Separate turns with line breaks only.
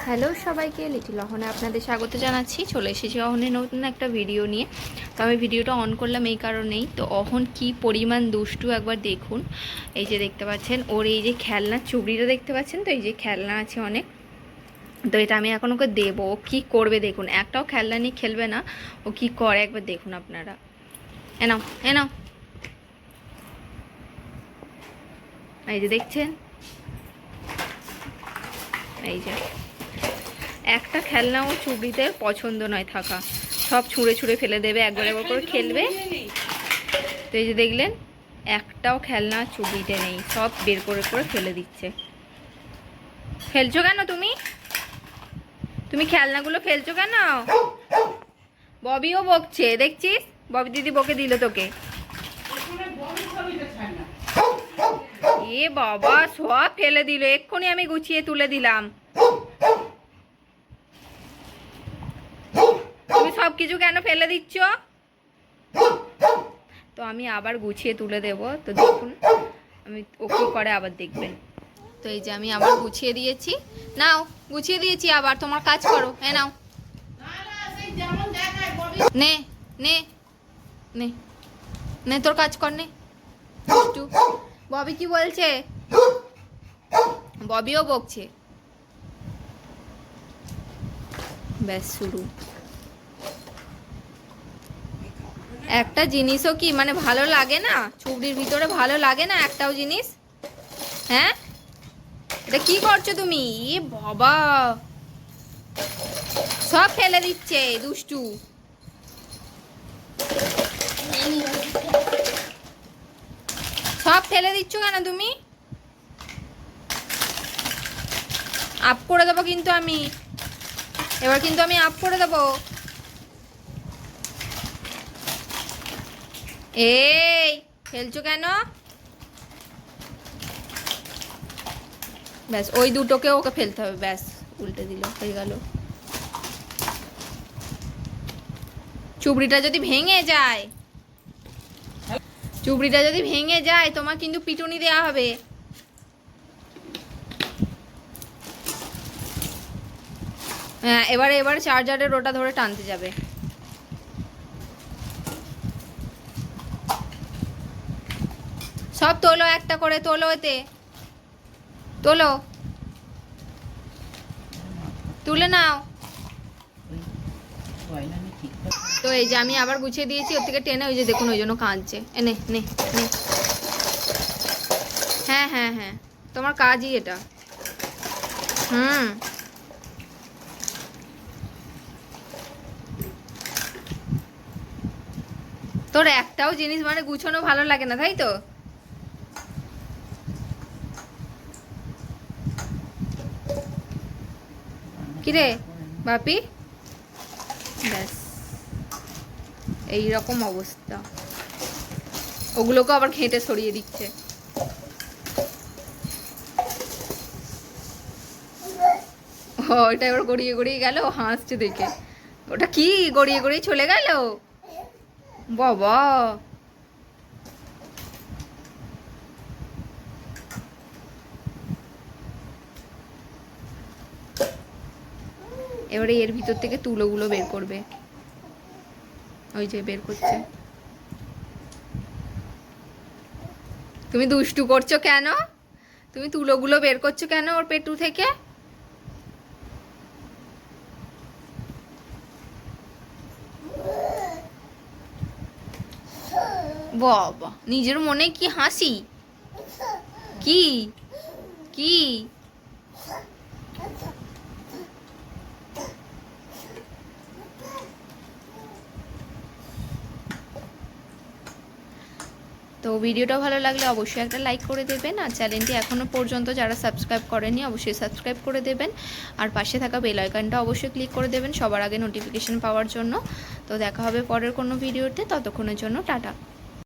Hello সবাইকে, little অহনে আপনাদের স্বাগত জানাচ্ছি। চলে এসেছি অহনের নতুন একটা ভিডিও নিয়ে। তো আমি ভিডিওটা অন করলাম এই কারণেই, তো অহন কি পরিমাণ দুষ্টু একবার দেখুন। এই যে দেখতে পাচ্ছেন ওর এই যে খেলনা চুবড়িটা দেখতে পাচ্ছেন, তো এই যে খেলনা আছে অনেক, তো এটা আমি এখন ওকে দেবো। ও কী করবে দেখুন, একটাও খেলনা নিয়ে খেলবে না, ও কি করে একবার দেখুন আপনারা। এনাও এনাও, এই যে দেখছেন, এই যে একটা খেলনাও চুবড়িতে পছন্দ নয় থাকা, সব ছুঁড়ে ছুঁড়ে ফেলে দেবে, একবার একবার করে খেলবে। তো এই যে দেখলেন, একটাও খেলনা চুবড়িতে নেই, সব বের করে করে ফেলে দিচ্ছে। ফেলছো কেন তুমি? তুমি খেলনাগুলো ফেলছো কেন? ববিও বকছে দেখছিস, ববি দিদি বকে দিল তোকে। এ বাবা, সব ফেলে দিল, এক্ষুনি আমি গুছিয়ে তুলে দিলাম। তুমি সব কিছু কেন ফেলে দিচ্ছ? তো আমি আবার গুছিয়ে তুলে দেব, তো দেখুন আমি ও কি করে আবার দেখবেন। তো এই যে আমি আবার গুছিয়ে দিয়েছি, নাও গুছিয়ে দিয়েছি, আবার তোমার কাজ করো। হ্যাঁ নাও, নে নে নে নে তোর কাজ কর, নে। ববি কি বলছে? ববিও বকছে। ব্যাস শুরু। একটা জিনিসও কি মানে ভালো লাগে না? চুবড়ির ভিতরে ভালো লাগে না একটাও জিনিস? হ্যাঁ, এটা কি করছো তুমি? এ বাবা, সব ফেলে দিচ্ছে দুষ্টু। সব ফেলে দিচ্ছ কেন তুমি? আপ করে দেবো কিন্তু আমি, এবার কিন্তু আমি আপ করে দেবো। এই ফেলছো কেন? ব্যাস ওই দুটোকে ওকে ফেলতে হবে, ব্যাস উল্টে দিল, হয়ে গেল। চুবড়িটা যদি ভেঙে যায়, চুবড়িটা যদি ভেঙে যায় তোমার কিন্তু পিটুনি দেওয়া হবে। হ্যাঁ, এবার চার্জারের ওটা ধরে টানতে যাবে। সব তোলো, একটা করে তোলো, এতে তোলো, তুলে নাও। তো এই যে আমি আবার গুছিয়ে দিয়েছি, ওর থেকে টেনে, ওই যে দেখুন ওই জন্য কাঁদছে। এনে নে নে, হ্যাঁ হ্যাঁ হ্যাঁ, তোমার কাজই এটা। তোর একটাও জিনিস মানে গুছানো ভালো লাগে না, তাই তো? কিরে বাপি, ব্যাস এইরকম অবস্থা। ওগুলোকে আবার ঘেঁটে সরিয়ে দিচ্ছে। ওটা এবার গড়িয়ে গড়িয়ে গেল, হাসছে দেখে। ওটা কি গড়িয়ে গড়িয়ে চলে গেল? বাবা, এবারে এর ভিতর থেকে তুলোগুলো বের করবে, ওই যে বের করছে। তুমি দুষ্টু করছো কেন? তুমি তুলোগুলো বের করছো কেন ওর পেটু থেকে? বাবা, নিজের মনে কি হাসি? কি কি তো ভিডিওটা ভালো লাগলে অবশ্যই একটা লাইক করে দেবেন, আর চ্যানেলটি এখনও পর্যন্ত যারা সাবস্ক্রাইব করেনি অবশ্যই সাবস্ক্রাইব করে দেবেন, আর পাশে থাকা বেল আইকনটা অবশ্যই ক্লিক করে দেবেন সবার আগে নোটিফিকেশন পাওয়ার জন্য। তো দেখা হবে পরের কোনো ভিডিওতে, ততক্ষণের জন্য টাটা।